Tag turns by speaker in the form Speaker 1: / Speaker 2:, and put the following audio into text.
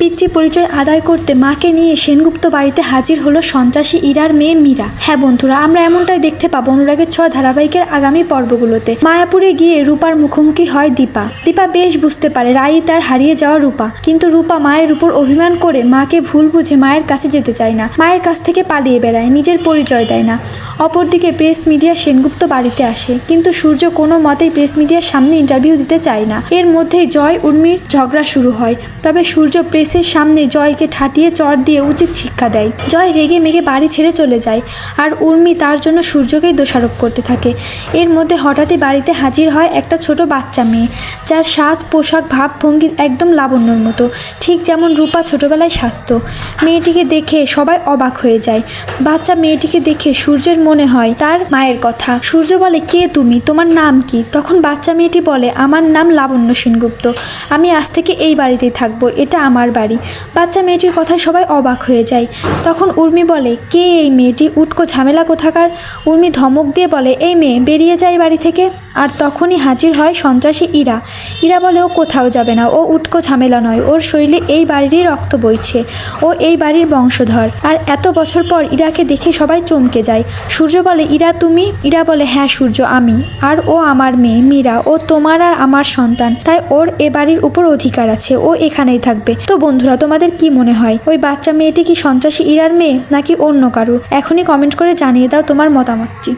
Speaker 1: পিতৃ পরিচয় আদায় করতে মাকে নিয়ে সেনগুপ্ত বাড়িতে হাজির হলো সন্ত্রাসী ইরার মেয়ে মীরা। হ্যাঁ বন্ধুরা, আমরা এমনটাই দেখতে পাবো অনুরাগের 6 ধারাবাহিকের আগামী পর্বগুলোতে। মায়াপুরে গিয়ে রূপার মুখোমুখি হয় দীপা। দীপা বেশ বুঝতে পারে রাই তার হারিয়ে যাওয়া রূপা, কিন্তু রূপা মায়ের উপর অভিমান করে মাকে ভুল বুঝে মায়ের কাছে যেতে চায় না, মায়ের কাছ থেকে পালিয়ে বেড়ায়, নিজের পরিচয় দেয় না। অপরদিকে প্রেস মিডিয়া সেনগুপ্ত বাড়িতে আসে, কিন্তু সূর্য কোনো মতেই প্রেস মিডিয়ার সামনে ইন্টারভিউ দিতে চায় না। এর মধ্যেই জয় উর্মির ঝগড়া শুরু হয়, তবে সূর্য প্রেসের সামনে জয়কে ঠাটিয়ে চড় দিয়ে উচিত শিক্ষা দেয়। জয় রেগে মেগে বাড়ি ছেড়ে চলে যায়, আর উর্মি তার জন্য সূর্যকেই দোষারোপ করতে থাকে। এর মধ্যে হঠাৎই বাড়িতে হাজির হয় একটা ছোট বাচ্চা মেয়ে, যার সাজ পোশাক ভাবভঙ্গি একদম লাবণ্যর মতো, ঠিক যেমন রূপা ছোটবেলায় সাজত। মেয়েটিকে দেখে সবাই অবাক হয়ে যায়। বাচ্চা মেয়েটিকে দেখে সূর্যের মনে হয় তার মায়ের কথা। সূর্য বলে, কে তুমি, তোমার নাম কি? তখন বাচ্চা মেয়েটি বলে, আমার নাম লাবণ্য সেনগুপ্ত, আমি আজ থেকে এই বাড়িতেই থাকবো, এটা আমার বাড়ি। বাচ্চা মেয়েটির কথায় সবাই অবাক হয়ে যায়। তখন উর্মি বলে, কে এই মেয়েটি, উটকো ঝামেলা কোথাকার? উর্মি ধমক দিয়ে বলে, এই মেয়ে বেরিয়ে যায় বাড়ি থেকে। আর তখনই হাজির হয় সন্ত্রাসী ইরা। ইরা বলে, ও কোথাও যাবে না, ও উটকো ঝামেলা নয়, ওর শরীরে এই বাড়িরই রক্ত বইছে, ও এই বাড়ির বংশধর। আর এত বছর পর ইরাকে দেখে সবাই চমকে যায়। সূর্য বলে, ইরা তুমি? ইরা বলে, হ্যাঁ সূর্য, আমি। আর ও আমার মেয়ে মীরা, ও তোমার আর আমার সন্তান, তাই ওর এ বাড়ির উপর অধিকার আছে, ও এখানেই থাকবে। তো বন্ধুরা, তোমাদের কি মনে হয়, ওই বাচ্চা মেয়েটি কি সন্ত্রাসী ইরার মেয়ে নাকি অন্য কারুর? এখনই কমেন্ট করে জানিয়ে দাও তোমার মতামতটি।